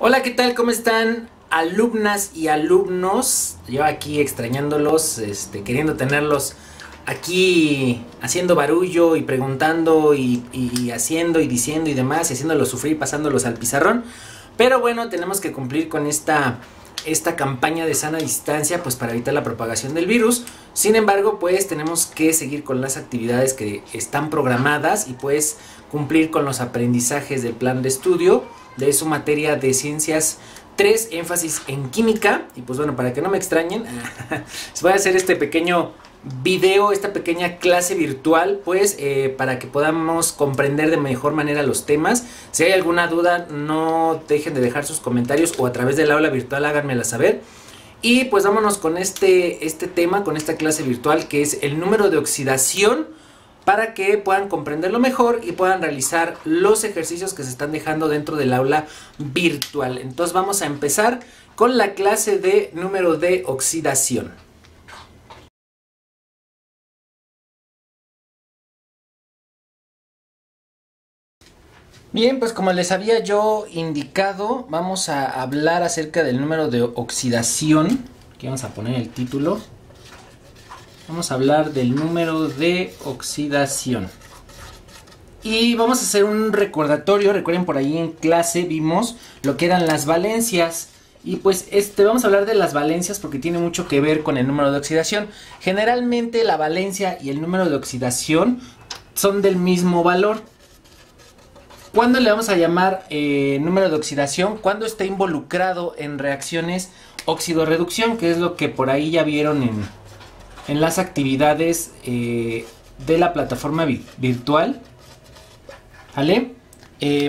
Hola, ¿qué tal? ¿Cómo están, alumnas y alumnos? Yo aquí extrañándolos, queriendo tenerlos aquí haciendo barullo y preguntando y haciendo y diciendo y demás, y haciéndolos sufrir, pasándolos al pizarrón. Pero bueno, tenemos que cumplir con esta campaña de sana distancia, pues para evitar la propagación del virus. Sin embargo, pues tenemos que seguir con las actividades que están programadas y pues cumplir con los aprendizajes del plan de estudio de su materia de ciencias 3, énfasis en química. Y pues bueno, para que no me extrañen, les voy a hacer este pequeño video, esta pequeña clase virtual, pues para que podamos comprender de mejor manera los temas. Si hay alguna duda, no dejen de dejar sus comentarios o a través del aula virtual háganmela saber. Y pues vámonos con este tema, con esta clase virtual, que es el número de oxidación, para que puedan comprenderlo mejor y puedan realizar los ejercicios que se están dejando dentro del aula virtual. Entonces vamos a empezar con la clase de número de oxidación. Bien, pues como les había yo indicado, vamos a hablar acerca del número de oxidación. Aquí vamos a poner el título. Vamos a hablar del número de oxidación. Y vamos a hacer un recordatorio. Recuerden, por ahí en clase vimos lo que eran las valencias. Y pues vamos a hablar de las valencias porque tiene mucho que ver con el número de oxidación. Generalmente la valencia y el número de oxidación son del mismo valor. ¿Cuándo le vamos a llamar número de oxidación? Cuando está involucrado en reacciones óxido-reducción, que es lo que por ahí ya vieron en las actividades de la plataforma virtual. ¿Vale?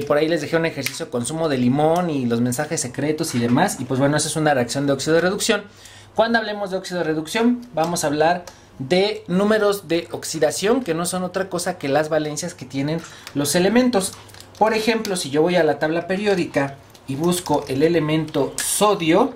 Por ahí les dejé un ejercicio con zumo de limón y los mensajes secretos y demás. Y pues bueno, esa es una reacción de óxido-reducción. Cuando hablemos de óxido-reducción, vamos a hablar de números de oxidación, que no son otra cosa que las valencias que tienen los elementos. Por ejemplo, si yo voy a la tabla periódica y busco el elemento sodio,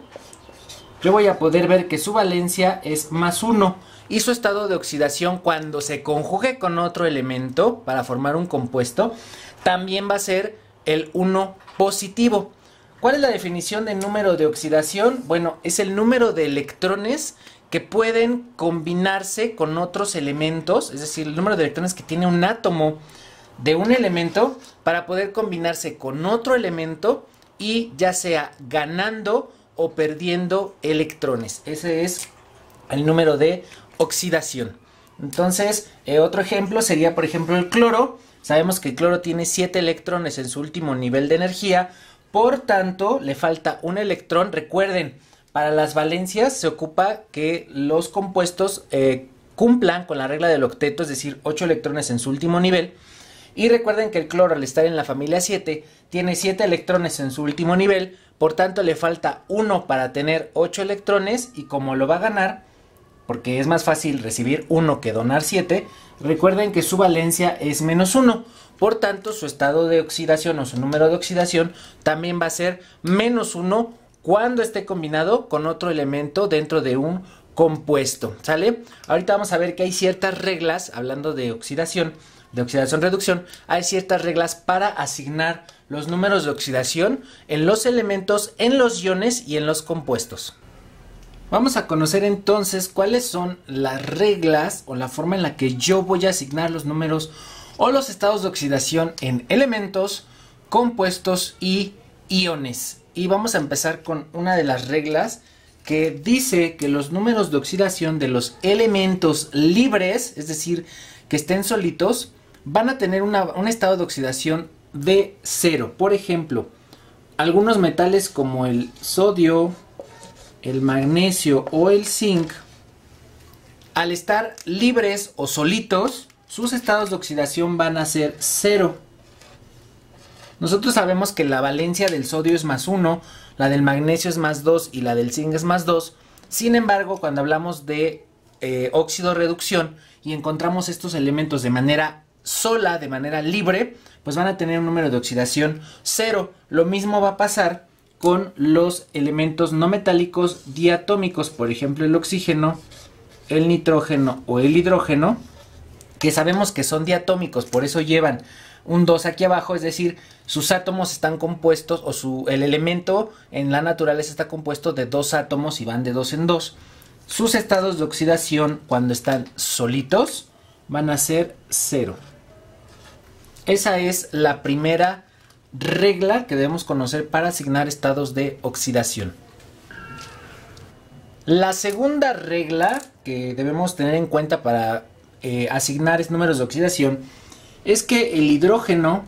yo voy a poder ver que su valencia es +1 y su estado de oxidación, cuando se conjugue con otro elemento para formar un compuesto, también va a ser el 1 positivo. ¿Cuál es la definición de número de oxidación? Bueno, es el número de electrones que pueden combinarse con otros elementos, es decir, el número de electrones que tiene un átomo de un elemento para poder combinarse con otro elemento y ya sea ganando o perdiendo electrones. Ese es el número de oxidación. Entonces, otro ejemplo sería, por ejemplo, el cloro. Sabemos que el cloro tiene 7 electrones en su último nivel de energía, por tanto, le falta un electrón. Recuerden, para las valencias se ocupa que los compuestos cumplan con la regla del octeto, es decir, 8 electrones en su último nivel. Y recuerden que el cloro, al estar en la familia 7, tiene 7 electrones en su último nivel, por tanto le falta 1 para tener 8 electrones, y como lo va a ganar, porque es más fácil recibir 1 que donar 7, recuerden que su valencia es -1, por tanto su estado de oxidación o su número de oxidación también va a ser -1 cuando esté combinado con otro elemento dentro de un compuesto, ¿sale? Ahorita vamos a ver que hay ciertas reglas, hablando de oxidación-reducción, hay ciertas reglas para asignar los números de oxidación en los elementos, en los iones y en los compuestos. Vamos a conocer entonces cuáles son las reglas o la forma en la que yo voy a asignar los números o los estados de oxidación en elementos, compuestos y iones. Y vamos a empezar con una de las reglas que dice que los números de oxidación de los elementos libres, es decir, que estén solitos, van a tener un estado de oxidación de 0. Por ejemplo, algunos metales como el sodio, el magnesio o el zinc, al estar libres o solitos, sus estados de oxidación van a ser 0. Nosotros sabemos que la valencia del sodio es +1, la del magnesio es +2 y la del zinc es +2. Sin embargo, cuando hablamos de óxido-reducción y encontramos estos elementos de manera sola, de manera libre, pues van a tener un número de oxidación 0. Lo mismo va a pasar con los elementos no metálicos diatómicos, por ejemplo el oxígeno, el nitrógeno o el hidrógeno, que sabemos que son diatómicos, por eso llevan un 2 aquí abajo, es decir, sus átomos están compuestos, o el elemento en la naturaleza está compuesto de 2 átomos y van de 2 en 2. Sus estados de oxidación cuando están solitos van a ser 0. Esa es la primera regla que debemos conocer para asignar estados de oxidación. La segunda regla que debemos tener en cuenta para asignar números de oxidación es que el hidrógeno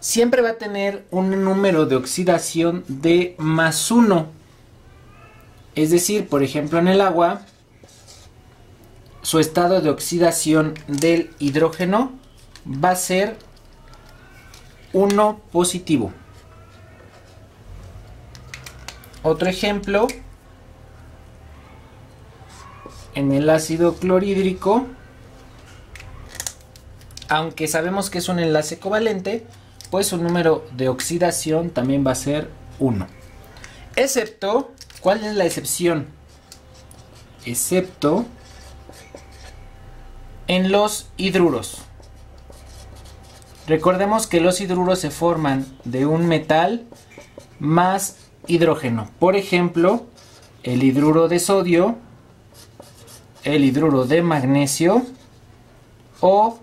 siempre va a tener un número de oxidación de +1. Es decir, por ejemplo, en el agua, su estado de oxidación del hidrógeno va a ser 1 positivo. Otro ejemplo, en el ácido clorhídrico, aunque sabemos que es un enlace covalente, pues su número de oxidación también va a ser 1. Excepto, ¿cuál es la excepción? Excepto en los hidruros. Recordemos que los hidruros se forman de un metal más hidrógeno. Por ejemplo, el hidruro de sodio, el hidruro de magnesio o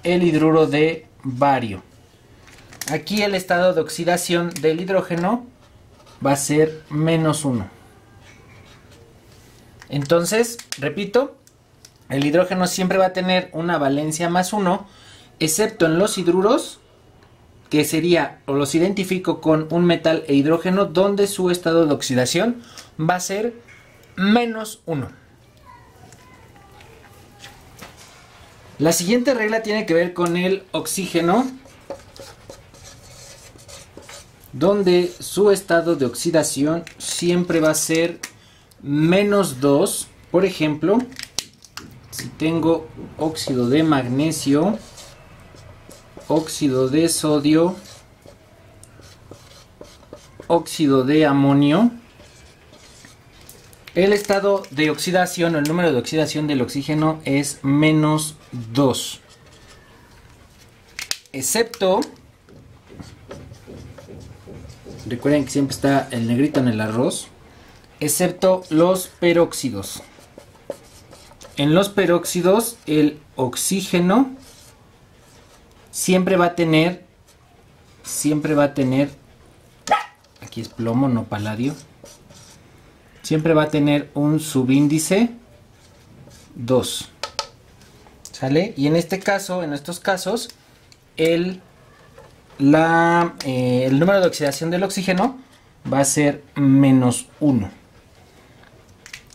el hidruro de bario. Aquí el estado de oxidación del hidrógeno va a ser -1. Entonces, repito, el hidrógeno siempre va a tener una valencia +1, excepto en los hidruros, que sería, o los identifico con un metal e hidrógeno, donde su estado de oxidación va a ser -1. La siguiente regla tiene que ver con el oxígeno, donde su estado de oxidación siempre va a ser -2. Por ejemplo, si tengo óxido de magnesio, óxido de sodio, óxido de amonio, el estado de oxidación o el número de oxidación del oxígeno es -2. Excepto, recuerden que siempre está el negrito en el arroz, excepto los peróxidos. En los peróxidos el oxígeno siempre va a tener, aquí es plomo, no paladio, siempre va a tener un subíndice 2. ¿Sale? Y en este caso, en estos casos, el número de oxidación del oxígeno va a ser -1.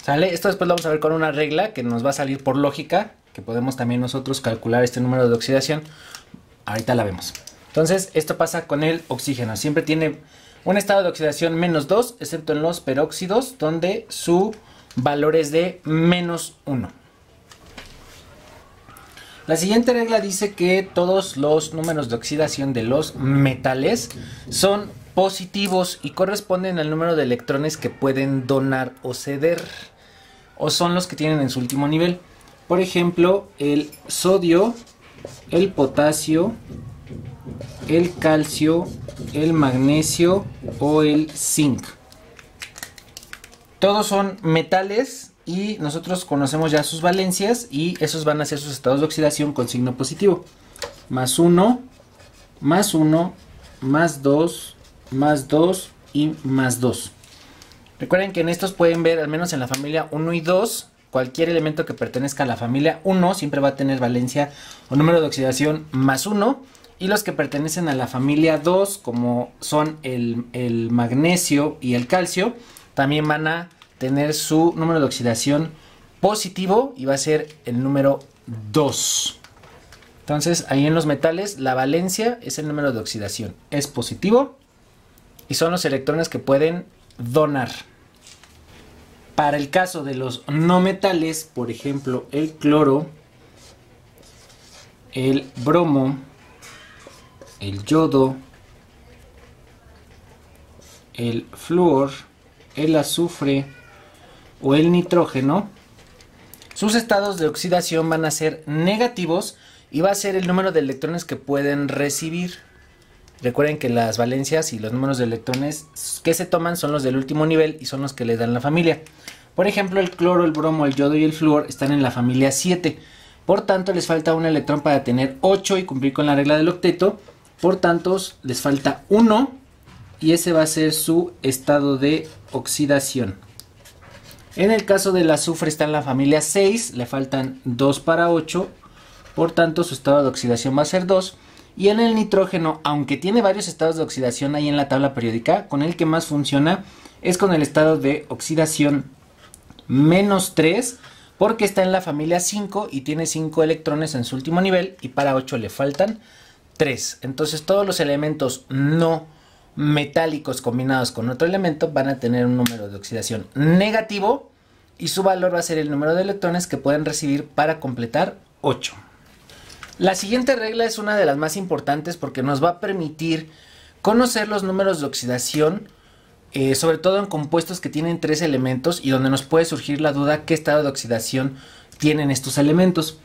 ¿Sale? Esto después lo vamos a ver con una regla que nos va a salir por lógica, que podemos también nosotros calcular este número de oxidación. Ahorita la vemos. Entonces, esto pasa con el oxígeno. Siempre tiene un estado de oxidación -2, excepto en los peróxidos, donde su valor es de -1. La siguiente regla dice que todos los números de oxidación de los metales son positivos y corresponden al número de electrones que pueden donar o ceder, o son los que tienen en su último nivel. Por ejemplo, el sodio, el potasio, el calcio, el magnesio o el zinc. Todos son metales y nosotros conocemos ya sus valencias y esos van a ser sus estados de oxidación con signo positivo. +1, +1, +2, +2 y +2. Recuerden que en estos pueden ver, al menos en la familia 1 y 2, cualquier elemento que pertenezca a la familia 1 siempre va a tener valencia o número de oxidación +1. Y los que pertenecen a la familia 2, como son el magnesio y el calcio, también van a tener su número de oxidación positivo y va a ser el número 2. Entonces, ahí en los metales, la valencia es el número de oxidación. Es positivo y son los electrones que pueden donar. Para el caso de los no metales, por ejemplo, el cloro, el bromo, el yodo, el flúor, el azufre o el nitrógeno, sus estados de oxidación van a ser negativos y va a ser el número de electrones que pueden recibir. Recuerden que las valencias y los números de electrones que se toman son los del último nivel y son los que le dan la familia. Por ejemplo, el cloro, el bromo, el yodo y el flúor están en la familia 7. Por tanto, les falta un electrón para tener 8 y cumplir con la regla del octeto. Por tanto, les falta 1 y ese va a ser su estado de oxidación. En el caso del azufre está en la familia 6, le faltan 2 para 8. Por tanto, su estado de oxidación va a ser 2. Y en el nitrógeno, aunque tiene varios estados de oxidación ahí en la tabla periódica, con el que más funciona es con el estado de oxidación menos 3, porque está en la familia 5 y tiene 5 electrones en su último nivel y para 8 le faltan 3. Entonces todos los elementos no metálicos combinados con otro elemento van a tener un número de oxidación negativo y su valor va a ser el número de electrones que pueden recibir para completar 8. La siguiente regla es una de las más importantes porque nos va a permitir conocer los números de oxidación, sobre todo en compuestos que tienen 3 elementos y donde nos puede surgir la duda qué estado de oxidación tienen estos elementos.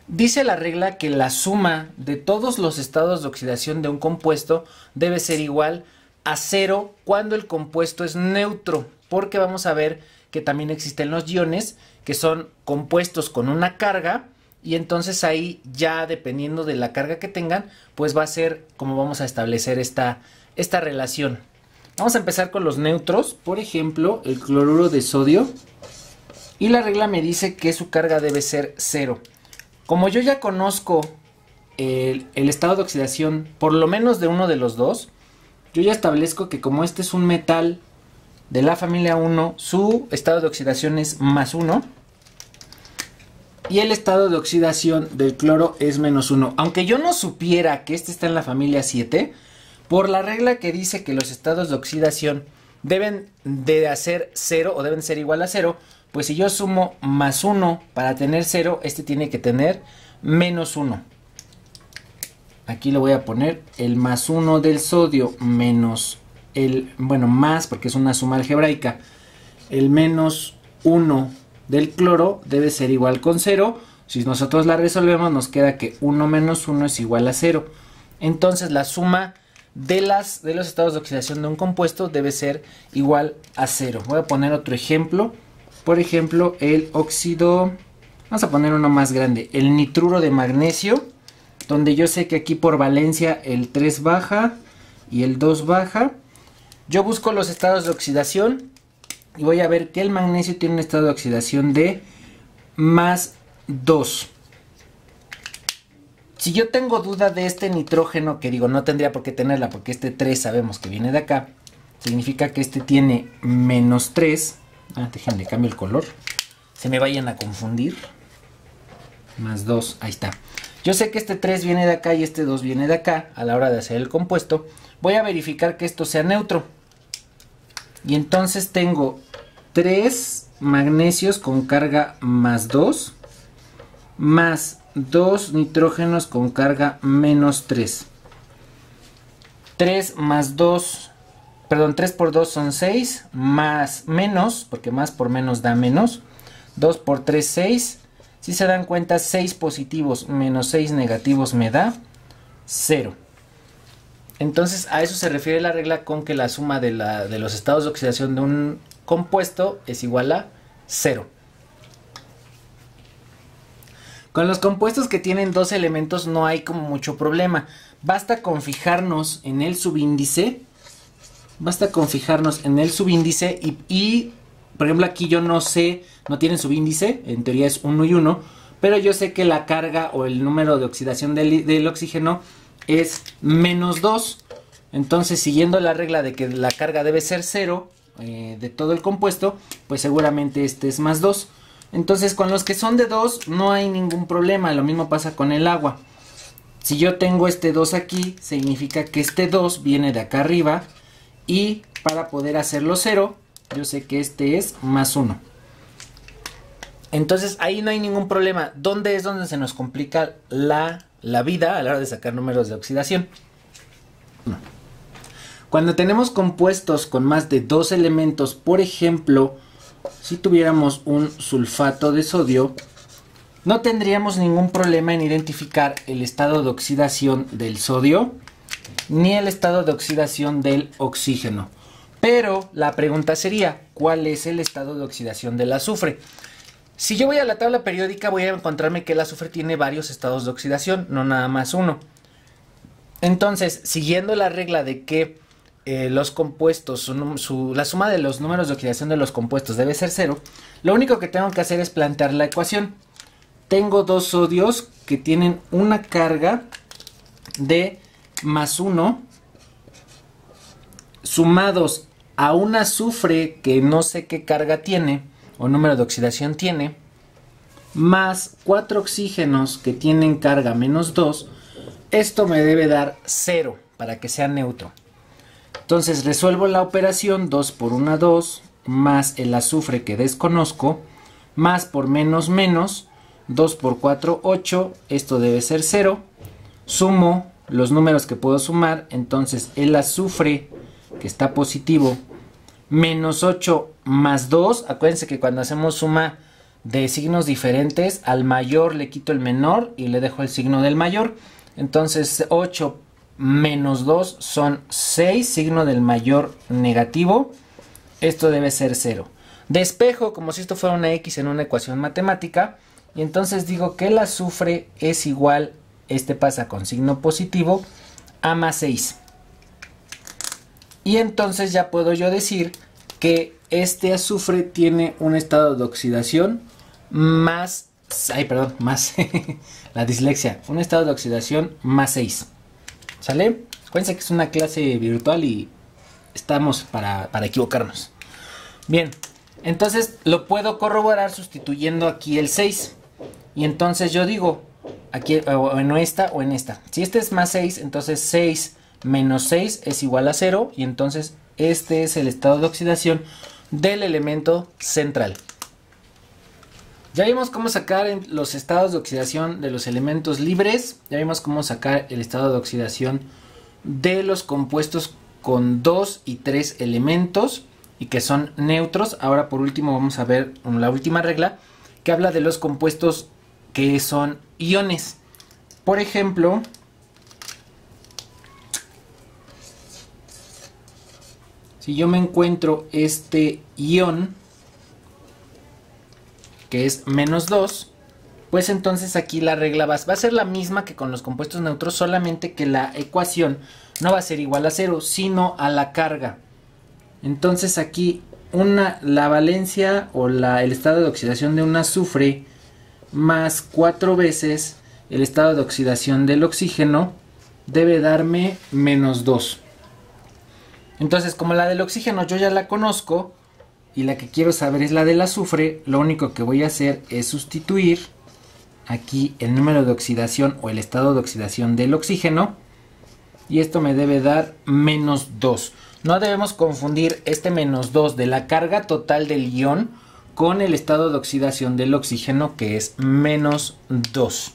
Dice la regla que la suma de todos los estados de oxidación de un compuesto debe ser igual a 0 cuando el compuesto es neutro, porque vamos a ver que también existen los iones que son compuestos con una carga. Y entonces ahí ya dependiendo de la carga que tengan, pues va a ser como vamos a establecer esta relación. Vamos a empezar con los neutros, por ejemplo, el cloruro de sodio. Y la regla me dice que su carga debe ser 0. Como yo ya conozco el estado de oxidación, por lo menos de uno de los dos, yo ya establezco que como este es un metal de la familia 1, su estado de oxidación es más 1. Y el estado de oxidación del cloro es menos 1. Aunque yo no supiera que este está en la familia 7, por la regla que dice que los estados de oxidación deben de hacer 0 o deben ser igual a 0, pues si yo sumo más 1 para tener 0, este tiene que tener menos 1. Aquí le voy a poner el más 1 del sodio menos más porque es una suma algebraica, el menos 1 del cloro debe ser igual con 0. Si nosotros la resolvemos nos queda que 1 menos 1 es igual a 0. Entonces la suma de los estados de oxidación de un compuesto debe ser igual a 0. Voy a poner otro ejemplo. Por ejemplo, el óxido, vamos a poner uno más grande, el nitruro de magnesio, donde yo sé que aquí por valencia el 3 baja y el 2 baja. Yo busco los estados de oxidación y voy a ver que el magnesio tiene un estado de oxidación de más 2. Si yo tengo duda de este nitrógeno, que digo no tendría por qué tenerla porque este 3 sabemos que viene de acá, significa que este tiene menos 3. Déjenle cambio el color, se me vayan a confundir. Más 2, ahí está. Yo sé que este 3 viene de acá y este 2 viene de acá a la hora de hacer el compuesto. Voy a verificar que esto sea neutro. Y entonces tengo 3 magnesios con carga más 2, más 2 nitrógenos con carga menos 3. 3 más 2, perdón, 3 por 2 son 6, más menos, porque más por menos da menos. 2 por 3, 6. Si se dan cuenta, 6 positivos menos 6 negativos me da 0. Entonces a eso se refiere la regla con que la suma de los estados de oxidación de un compuesto es igual a 0. Con los compuestos que tienen 2 elementos no hay como mucho problema. Basta con fijarnos en el subíndice. Y por ejemplo aquí yo no sé, no tienen subíndice, en teoría es 1 y 1. Pero yo sé que la carga o el número de oxidación del oxígeno es menos 2. Entonces, siguiendo la regla de que la carga debe ser 0 de todo el compuesto, pues seguramente este es más 2. Entonces, con los que son de 2 no hay ningún problema. Lo mismo pasa con el agua. Si yo tengo este 2 aquí, significa que este 2 viene de acá arriba. Y para poder hacerlo 0, yo sé que este es más 1. Entonces, ahí no hay ningún problema. ¿Dónde es donde se nos complica la vida a la hora de sacar números de oxidación? Cuando tenemos compuestos con más de 2 elementos, por ejemplo, si tuviéramos un sulfato de sodio, no tendríamos ningún problema en identificar el estado de oxidación del sodio ni el estado de oxidación del oxígeno. Pero la pregunta sería, ¿cuál es el estado de oxidación del azufre? Si yo voy a la tabla periódica voy a encontrarme que el azufre tiene varios estados de oxidación, no nada más uno. Entonces, siguiendo la regla de que los compuestos, la suma de los números de oxidación de los compuestos debe ser 0, lo único que tengo que hacer es plantear la ecuación. Tengo dos sodios que tienen una carga de +1 sumados a un azufre que no sé qué carga tiene o número de oxidación tiene, más 4 oxígenos que tienen carga -2, esto me debe dar 0 para que sea neutro. Entonces resuelvo la operación, 2 por 1, 2, más el azufre que desconozco, más por menos, 2 por 4, 8, esto debe ser 0, sumo los números que puedo sumar, entonces el azufre que está positivo, -8 más 2, acuérdense que cuando hacemos suma de signos diferentes, al mayor le quito el menor y le dejo el signo del mayor, entonces 8 menos 2 son 6, signo del mayor negativo, esto debe ser 0. Despejo como si esto fuera una X en una ecuación matemática y entonces digo que el azufre es igual, este pasa con signo positivo, a +6. Y entonces ya puedo yo decir que este azufre tiene un estado de oxidación más la dislexia, un estado de oxidación +6. ¿Sale? Acuérdense que es una clase virtual y estamos para equivocarnos. Bien, entonces lo puedo corroborar sustituyendo aquí el 6. Y entonces yo digo, aquí o en esta o en esta. Si este es +6, entonces 6 menos 6 es igual a 0. Y entonces este es el estado de oxidación del elemento central. Ya vimos cómo sacar los estados de oxidación de los elementos libres. Ya vimos cómo sacar el estado de oxidación de los compuestos con 2 y 3 elementos y que son neutros. Ahora por último vamos a ver la última regla que habla de los compuestos que son iones. Por ejemplo, si yo me encuentro este ion que es -2, pues entonces aquí la regla va a ser la misma que con los compuestos neutros, solamente que la ecuación no va a ser igual a 0, sino a la carga. Entonces aquí la valencia o el estado de oxidación de un azufre más 4 veces el estado de oxidación del oxígeno debe darme -2. Entonces, como la del oxígeno yo ya la conozco y la que quiero saber es la del azufre, lo único que voy a hacer es sustituir aquí el número de oxidación o el estado de oxidación del oxígeno y esto me debe dar -2. No debemos confundir este -2 de la carga total del ion con el estado de oxidación del oxígeno, que es -2.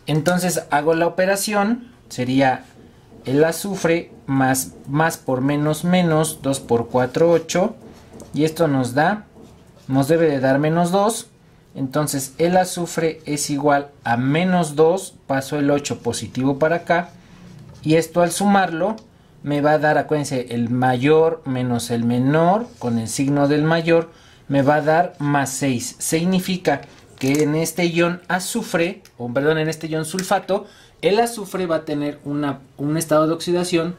Entonces hago la operación, sería el azufre más por menos, 2 por 4, 8. Y esto nos debe de dar -2. Entonces el azufre es igual a -2. Paso el 8 positivo para acá. Y esto al sumarlo me va a dar, acuérdense, el mayor menos el menor con el signo del mayor me va a dar +6. Significa que en este ion azufre, en este ion sulfato, el azufre va a tener un estado de oxidación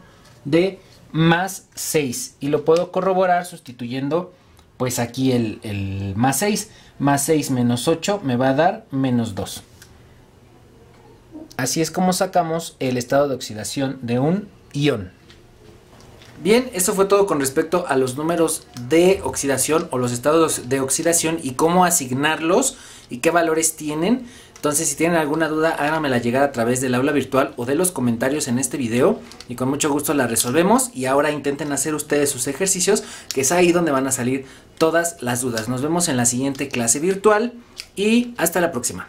de +6 y lo puedo corroborar sustituyendo pues aquí el +6. +6 menos 8 me va a dar -2. Así es como sacamos el estado de oxidación de un ion. Bien, eso fue todo con respecto a los números de oxidación o los estados de oxidación y cómo asignarlos y qué valores tienen. Entonces, si tienen alguna duda, háganmela llegar a través del aula virtual o de los comentarios en este video y con mucho gusto la resolvemos. Y ahora intenten hacer ustedes sus ejercicios, que es ahí donde van a salir todas las dudas. Nos vemos en la siguiente clase virtual y hasta la próxima.